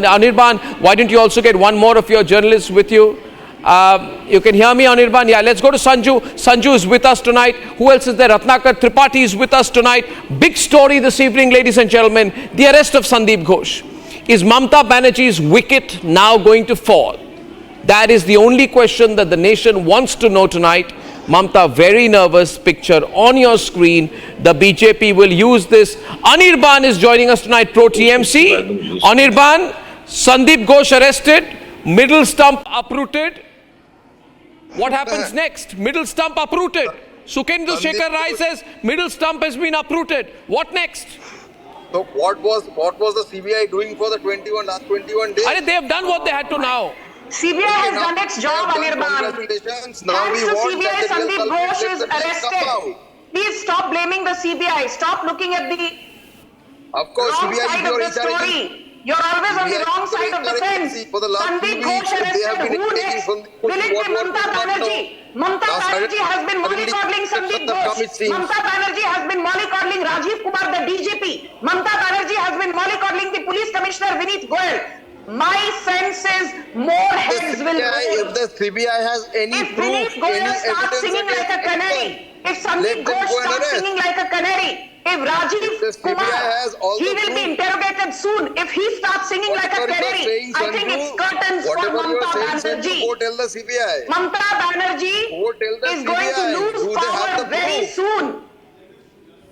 Anirban, why don't you also get one more of your journalists with you? You can hear me, Anirban? Yeah, let's go to Sanju. Sanju is with us tonight. Who else is there? Ratnakar Tripathi is with us tonight. Big story this evening, ladies and gentlemen. The arrest of Sandeep Ghosh. Is Mamata Banerjee's wicket now going to fall? That is the only question that the nation wants to know tonight. Mamata, very nervous picture on your screen. The BJP will use this. Anirban is joining us tonight, pro TMC. Anirban, Sandeep Ghosh arrested, middle stump uprooted. What happens next? Middle stump uprooted. Sukhendu Shekhar Rai says middle stump has been uprooted. What next? So what was the CBI doing for the last 21 days? They have done what they had to now. CBI has done its job, Anirban. Congratulations. Now Thanks we to want CBI, that the Sandeep real Ghosh is culprit arrested. Please stop blaming the CBI. Stop looking at the Of course, wrong CBI side is of your the story. You're always on the wrong side of the fence. For the last Sandeep 2 weeks, Ghosh they have arrested. been Who taking next? from Will it be Mamata Banerjee? Mamata Banerjee has been mollycoddling Sandeep Ghosh. Mamata Banerjee has been mollycoddling Rajiv Kumar, the DGP. Mamata Banerjee has been mollycoddling the Police Commissioner Vineet Goyal. My sense is more heads will roll. If the CBI has any If proof, Vineet Goyal any starts evidence singing like a against canary, anyone, if Sandeep Ghosh starts singing like a canary, if Rajiv Kumar, he will be interrogated soon. If he starts singing like a canary, I think it's curtains for Mamata Banerjee. Go tell the CBI. Mamata Banerjee is going to lose power very soon.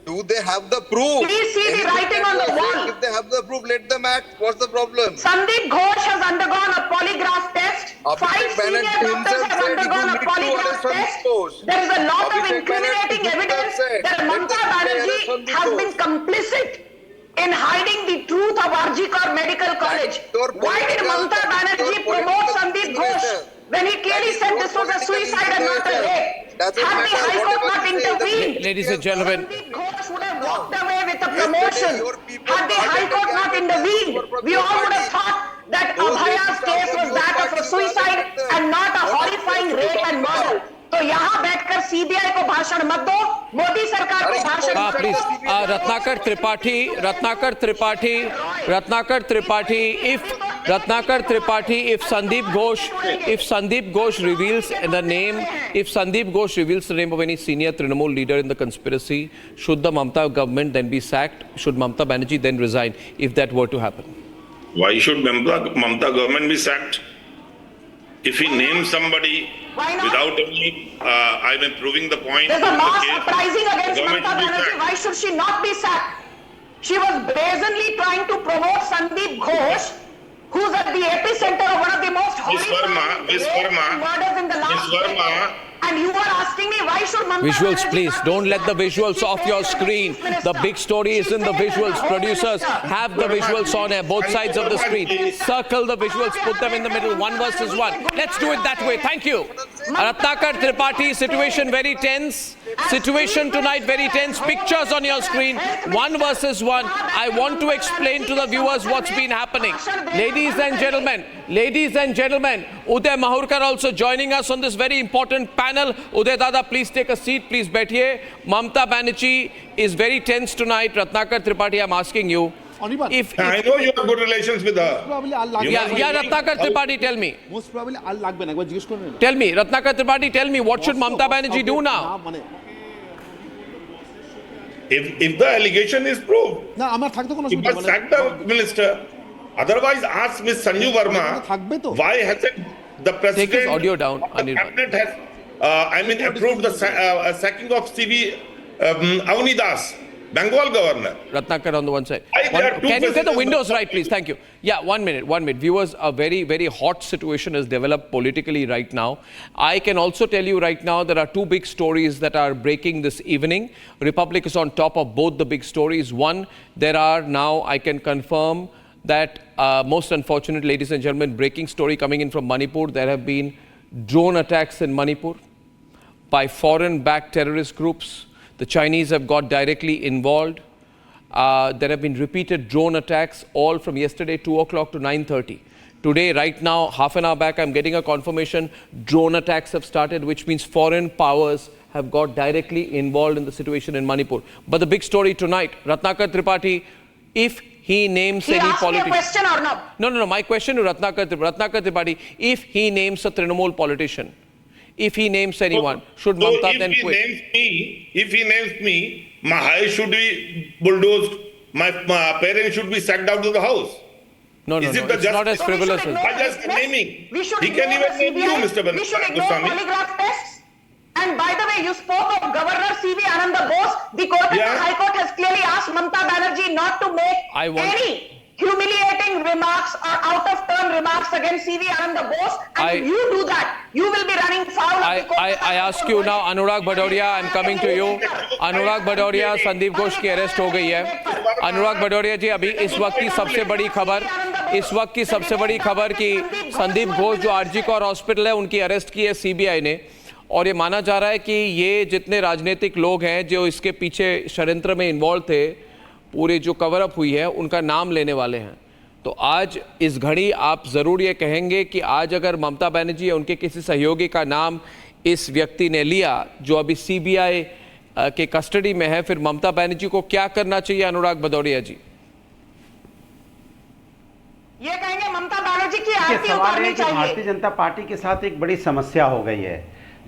Do they have the proof? Please see the writing on the wall. If they have the proof, let them act. What's the problem? Sandeep Ghosh has undergone a polygraph test. 5 senior doctors have undergone a polygraph test. There is a lot of incriminating evidence that Mamata Banerjee has been complicit in hiding the truth of RG Kar Medical College. Why did Mamata Banerjee promote Sandeep Ghosh when he clearly said this was a suicide and not a rape? Had the High Court not intervened, Ladies and gentlemen, Sandeep Ghosh would have walked away with a promotion. Had the High Court not intervened, we all would have thought that Abhaya's case was that of a suicide and not a horrifying rape and murder. तो यहाँ बैठकर CBI को भाषण मत दो, मोदी सरकार को भाषण मत दो। please, Ratnakar Tripathi, if Sandeep Ghosh reveals the name of any senior Trinamool leader in the conspiracy, should the Mamata government then be sacked? Should Mamata Banerjee then resign if that were to happen? Why should Mamata government be sacked? If he names somebody without any, proving the point. There's a mass uprising against Mamata Banerjee. Why should she not be sacked? She was brazenly trying to promote Sandeep Ghosh, who's at the epicenter of one of the most horrifying murders in the last decade. And you are asking me why should Mamata Visuals, Banerjee please. not be Don't let the sacked? visuals She off your failed as a screen. Chief Minister. The big story is She in the failed as a visuals. Home Producers, Minister. have the visuals on here, both sides of the screen. Circle the visuals, put them in the middle, 1 versus 1. Let's do it that way. Thank you. Ratnakar Tripathi, situation very tense. Situation tonight very tense. Pictures on your screen, 1 versus 1. I want to explain to the viewers what's been happening. Ladies and gentlemen, Uday Mahurkar also joining us on this very important panel. Uday Dada, please take a seat, please baithiye. Mamata Banerjee is very tense tonight. Ratnakar Tripathi, I'm asking you. If I know you have good relations with her. Yeah, Ratnakar Tripathi, tell me. Most probably I'll লাগবে না একবার জিজ্ঞেস করে নিন Tell me, Ratnakar Tripathi, tell me, what should Mamata Banerjee do now? মানে If the allegation is proved, না আমার থাকতে কোনো you অসুবিধা must sack the minister. Otherwise, ask Ms. Sanju Verma থাকবে তো why hasn't the Take president his audio down, of the Anirban. cabinet has approved the sacking of CV Avni Das, Bengal governor. Ratnakar on the one side. There are two Can you get the presidents windows of- right, please? Thank you. Yeah, 1 minute, 1 minute. Viewers, a very, very hot situation has developed politically right now. I can also tell you right now there are 2 big stories that are breaking this evening. Republic is on top of both the big stories. One, there are now, I can confirm that most unfortunate, ladies and gentlemen, breaking story coming in from Manipur. There have been drone attacks in Manipur by foreign-backed terrorist groups. The Chinese have got directly involved. There have been repeated drone attacks, all from yesterday 2 o'clock to 9:30. Today, right now, half an hour back, I'm getting a confirmation drone attacks have started, which means foreign powers have got directly involved in the situation in Manipur. But the big story tonight, Ratnakar Tripathi, if he names He any asked me a politician. question or no? No. My question to Ratnakar Tripathi, if he names a Trinamool politician, if he names anyone, should So Mamta if then he quit? if he names me, my house should be bulldozed. My parents should be sacked out of the house. No. Is it the It's not as justice? So we should frivolous as ignore that. By just this. naming. We should He can ignore even name the you, CBI. Mr. We should ignore Goswami. polygraph tests. And by the way, you spoke of Governor C.V. Ananda Bose. The Kolkata Yeah. High Court has clearly asked Mamta Banerjee not to make I want- any humiliating remarks or out-of-turn remarks against C.V. Ananda Bose. And you do that, you will be running foul of the Kolkata I ask you now, Anurag Bhadoria, I'm coming to you. Anurag Bhadoria, Sandeep Ghosh की arrest हो गई है. अनुराग भदौरिया जी, अभी इस वक्त की सबसे बड़ी खबर कि संदीप घोष जो आरजी कौर हॉस्पिटल है उनकी अरेस्ट की है सीबीआई ने, और ये माना जा रहा है कि ये जितने राजनीतिक लोग हैं जो इसके पीछे षड्यंत्र में इन्वॉल्व थे, पूरी जो कवर अप हुई है उनका नाम लेने वाले हैं. तो आज इस घड़ी आप जरूर ये कहेंगे कि आज अगर ममता बनर्जी या उनके किसी सहयोगी का नाम इस व्यक्ति ने लिया जो अभी सीबीआई के कस्टडी में है, फिर ममता बनर्जी को क्या करना चाहिए अनुराग भदौरिया जी? ये कहेंगे ममता बनर्जी की ये आरती सवाल है उतारनी कि चाहिए. भारतीय जनता पार्टी के साथ एक बड़ी समस्या हो गई है.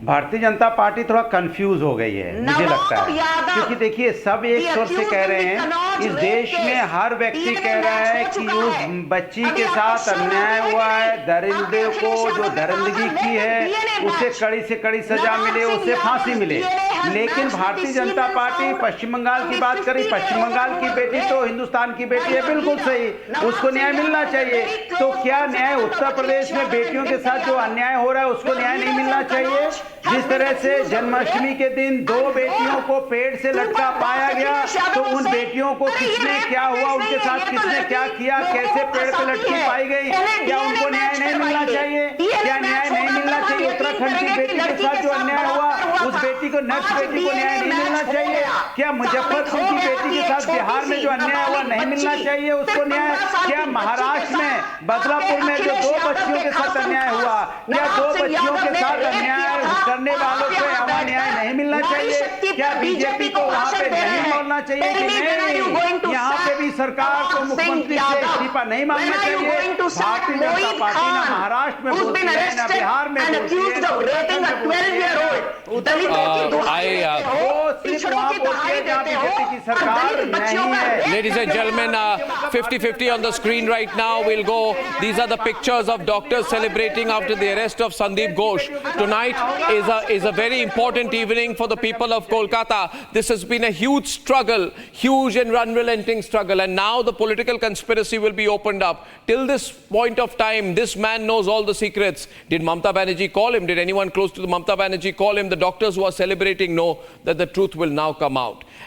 भारतीय जनता पार्टी थोड़ा कंफ्यूज हो गई है, मुझे लगता है, क्योंकि देखिए सब एक स्वर से कह रहे हैं, इस देश में हर व्यक्ति कह रहा है कि उस बच्ची के साथ अन्याय हुआ है, दरिंदे को जो दरिंदगी की है उसे कड़ी से कड़ी सजा मिले, उसे फांसी मिले. लेकिन भारतीय जनता पार्टी पश्चिम बंगाल की बात करी, पश्चिम बंगाल की बेटी तो हिंदुस्तान की बेटी है, बिल्कुल सही, उसको न्याय मिलना चाहिए. तो क्या न्याय उत्तर प्रदेश में बेटियों के साथ जो अन्याय हो रहा है उसको न्याय नहीं मिलना चाहिए? जिस तरह से जन्माष्टमी के दिन 2 बेटियों को पेड़ से लटका पाया गया, तो उन बेटियों को किसने क्या हुआ, उनके साथ किसने क्या किया, कैसे पेड़ पे लटकी पाई गई, क्या उनको न्याय नहीं मिलना चाहिए? क्या न्याय नहीं मिलना चाहिए? उत्तराखंड की बेटी के साथ जो अन्याय हुआ उस बेटी को, नेक्स्ट बेटी को न्याय नहीं मिलना चाहिए? क्या मुजफ्फरपुर की बेटी के साथ बिहार में जो अन्याय हुआ नहीं मिलना चाहिए उसको न्याय? क्या महाराष्ट्र में बदलापुर में जो 2 बच्चियों के साथ अन्याय हुआ, क्या 2 बच्चियों के साथ अन्याय करने वालों को वहां न्याय नहीं मिलना चाहिए? क्या बीजेपी को वहां पे नहीं बोलना चाहिए कि नहीं, यहाँ पे भी सरकार को मुख्यमंत्री से इस्तीफा नहीं मांगना चाहिए? भारतीय जनता पार्टी ना महाराष्ट्र में बोलती है, ना बिहार में बोलती है, ना उत्तराखंड में बोलती है. वो सिर्फ वहां बोलती है जहाँ बीजेपी की सरकार नहीं है. Ladies and gentlemen, 50-50 on the screen right now. We'll go. These are the pictures of doctors celebrating after the arrest of Sandeep Ghosh. Tonight is a very important evening for the people of Kolkata. This has been a huge struggle, huge and unrelenting struggle, and now the political conspiracy will be opened up. Till this point of time, this man knows all the secrets. Did Mamta Banerjee call him? Did anyone close to the Mamta Banerjee call him? The doctors who are celebrating know that the truth will now come out.